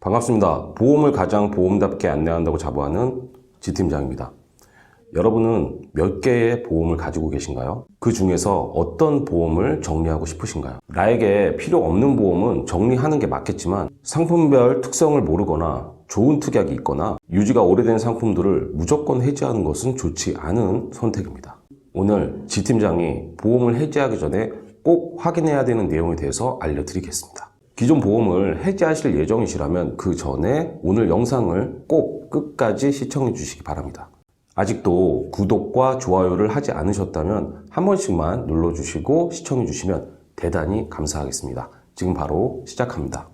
반갑습니다. 보험을 가장 보험답게 안내한다고 자부하는 지팀장입니다. 여러분은 몇 개의 보험을 가지고 계신가요? 그 중에서 어떤 보험을 정리하고 싶으신가요? 나에게 필요 없는 보험은 정리하는 게 맞겠지만 상품별 특성을 모르거나 좋은 특약이 있거나 유지가 오래된 상품들을 무조건 해지하는 것은 좋지 않은 선택입니다. 오늘 지팀장이 보험을 해지하기 전에 꼭 확인해야 되는 내용에 대해서 알려드리겠습니다. 기존 보험을 해지하실 예정이시라면 그 전에 오늘 영상을 꼭 끝까지 시청해 주시기 바랍니다. 아직도 구독과 좋아요를 하지 않으셨다면 한 번씩만 눌러주시고 시청해 주시면 대단히 감사하겠습니다. 지금 바로 시작합니다.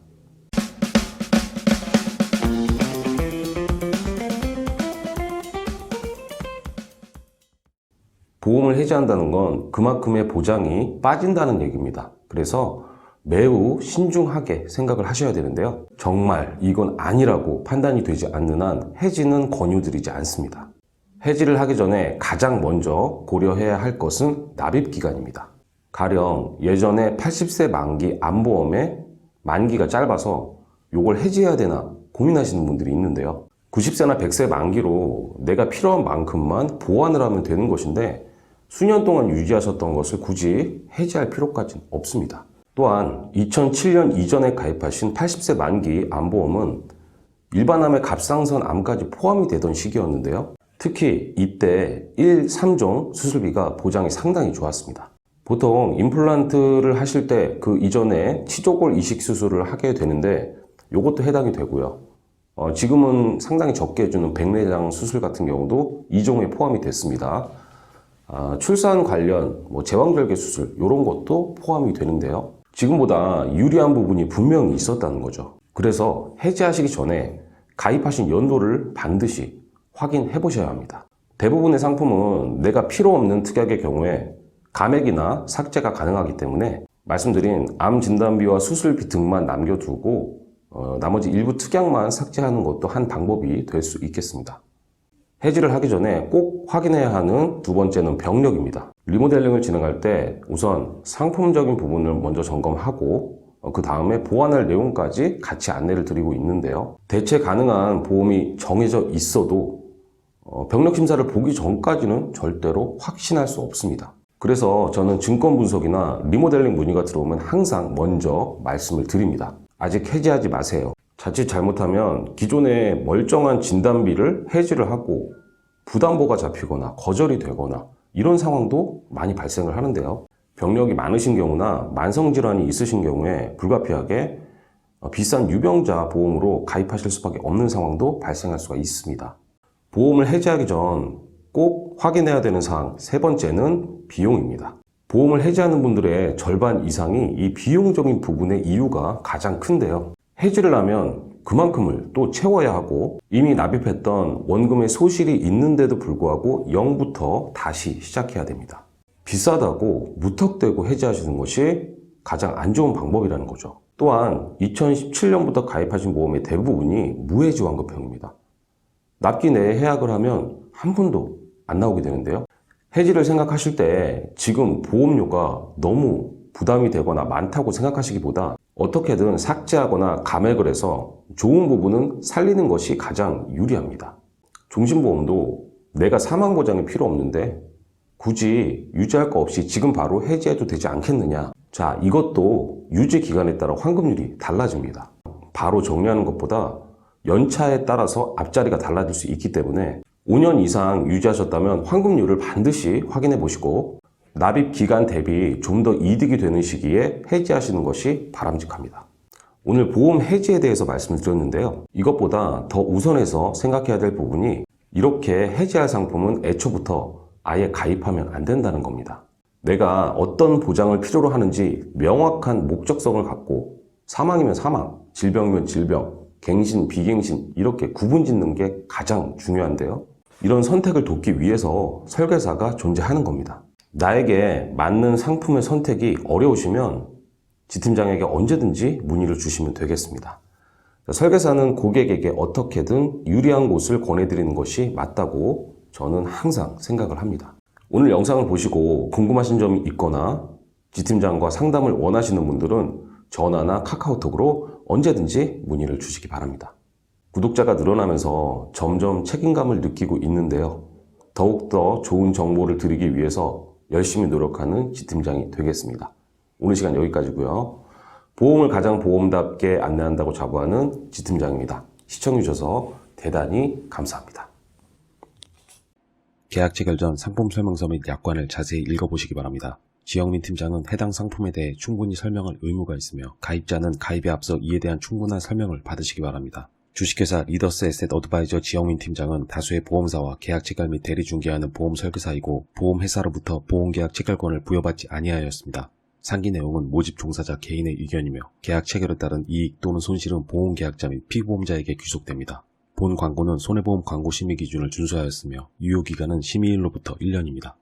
보험을 해지한다는 건 그만큼의 보장이 빠진다는 얘기입니다. 그래서 매우 신중하게 생각을 하셔야 되는데요. 정말 이건 아니라고 판단이 되지 않는 한 해지는 권유드리지 않습니다. 해지를 하기 전에 가장 먼저 고려해야 할 것은 납입기간입니다. 가령 예전에 80세 만기 암보험의 만기가 짧아서 이걸 해지해야 되나 고민하시는 분들이 있는데요. 90세나 100세 만기로 내가 필요한 만큼만 보완을 하면 되는 것인데 수년 동안 유지하셨던 것을 굳이 해지할 필요까지는 없습니다. 또한 2007년 이전에 가입하신 80세 만기 암보험은 일반암의 갑상선 암까지 포함이 되던 시기였는데요. 특히 이때 1, 3종 수술비가 보장이 상당히 좋았습니다. 보통 임플란트를 하실 때 그 이전에 치조골 이식 수술을 하게 되는데 이것도 해당이 되고요. 지금은 상당히 적게 해주는 백내장 수술 같은 경우도 2종에 포함이 됐습니다. 출산 관련 제왕절개 수술 이런 것도 포함이 되는데요. 지금보다 유리한 부분이 분명히 있었다는 거죠. 그래서 해지하시기 전에 가입하신 연도를 반드시 확인해 보셔야 합니다. 대부분의 상품은 내가 필요 없는 특약의 경우에 감액이나 삭제가 가능하기 때문에 말씀드린 암 진단비와 수술비 등만 남겨두고 나머지 일부 특약만 삭제하는 것도 한 방법이 될 수 있겠습니다. 해지를 하기 전에 꼭 확인해야 하는 두 번째는 병력입니다. 리모델링을 진행할 때 우선 상품적인 부분을 먼저 점검하고 그 다음에 보완할 내용까지 같이 안내를 드리고 있는데요. 대체 가능한 보험이 정해져 있어도 병력 심사를 보기 전까지는 절대로 확신할 수 없습니다. 그래서 저는 증권 분석이나 리모델링 문의가 들어오면 항상 먼저 말씀을 드립니다. 아직 해지하지 마세요. 자칫 잘못하면 기존의 멀쩡한 진단비를 해지를 하고 부담보가 잡히거나 거절이 되거나 이런 상황도 많이 발생을 하는데요. 병력이 많으신 경우나 만성질환이 있으신 경우에 불가피하게 비싼 유병자 보험으로 가입하실 수밖에 없는 상황도 발생할 수가 있습니다. 보험을 해지하기 전 꼭 확인해야 되는 사항 세 번째는 비용입니다. 보험을 해지하는 분들의 절반 이상이 이 비용적인 부분의 이유가 가장 큰데요. 해지를 하면 그만큼을 또 채워야 하고 이미 납입했던 원금의 소실이 있는데도 불구하고 0부터 다시 시작해야 됩니다. 비싸다고 무턱대고 해지하시는 것이 가장 안 좋은 방법이라는 거죠. 또한 2017년부터 가입하신 보험의 대부분이 무해지 환급형입니다. 납기 내에 해약을 하면 한 푼도 안 나오게 되는데요. 해지를 생각하실 때 지금 보험료가 너무 부담이 되거나 많다고 생각하시기보다 어떻게든 삭제하거나 감액을 해서 좋은 부분은 살리는 것이 가장 유리합니다. 종신보험도 내가 사망보장이 필요 없는데 굳이 유지할 거 없이 지금 바로 해지해도 되지 않겠느냐. 자, 이것도 유지 기간에 따라 환급률이 달라집니다. 바로 정리하는 것보다 연차에 따라서 앞자리가 달라질 수 있기 때문에 5년 이상 유지하셨다면 환급률을 반드시 확인해 보시고 납입 기간 대비 좀 더 이득이 되는 시기에 해지하시는 것이 바람직합니다. 오늘 보험 해지에 대해서 말씀을 드렸는데요. 이것보다 더 우선해서 생각해야 될 부분이 이렇게 해지할 상품은 애초부터 아예 가입하면 안 된다는 겁니다. 내가 어떤 보장을 필요로 하는지 명확한 목적성을 갖고 사망이면 사망, 질병이면 질병, 갱신, 비갱신 이렇게 구분 짓는 게 가장 중요한데요. 이런 선택을 돕기 위해서 설계사가 존재하는 겁니다. 나에게 맞는 상품의 선택이 어려우시면 지팀장에게 언제든지 문의를 주시면 되겠습니다. 설계사는 고객에게 어떻게든 유리한 곳을 권해드리는 것이 맞다고 저는 항상 생각을 합니다. 오늘 영상을 보시고 궁금하신 점이 있거나 지팀장과 상담을 원하시는 분들은 전화나 카카오톡으로 언제든지 문의를 주시기 바랍니다. 구독자가 늘어나면서 점점 책임감을 느끼고 있는데요. 더욱더 좋은 정보를 드리기 위해서 열심히 노력하는 지팀장이 되겠습니다. 오늘 시간 여기까지고요. 보험을 가장 보험답게 안내한다고 자부하는 지팀장입니다. 시청해주셔서 대단히 감사합니다. 계약 체결 전 상품 설명서 및 약관을 자세히 읽어보시기 바랍니다. 지영민 팀장은 해당 상품에 대해 충분히 설명할 의무가 있으며 가입자는 가입에 앞서 이에 대한 충분한 설명을 받으시기 바랍니다. 주식회사 리더스 에셋 어드바이저 지영민 팀장은 다수의 보험사와 계약 체결 및 대리 중개하는 보험 설계사이고 보험회사로부터 보험계약 체결권을 부여받지 아니하였습니다. 상기 내용은 모집 종사자 개인의 의견이며 계약 체결에 따른 이익 또는 손실은 보험계약자 및 피보험자에게 귀속됩니다. 본 광고는 손해보험 광고 심의 기준을 준수하였으며 유효기간은 심의일로부터 1년입니다.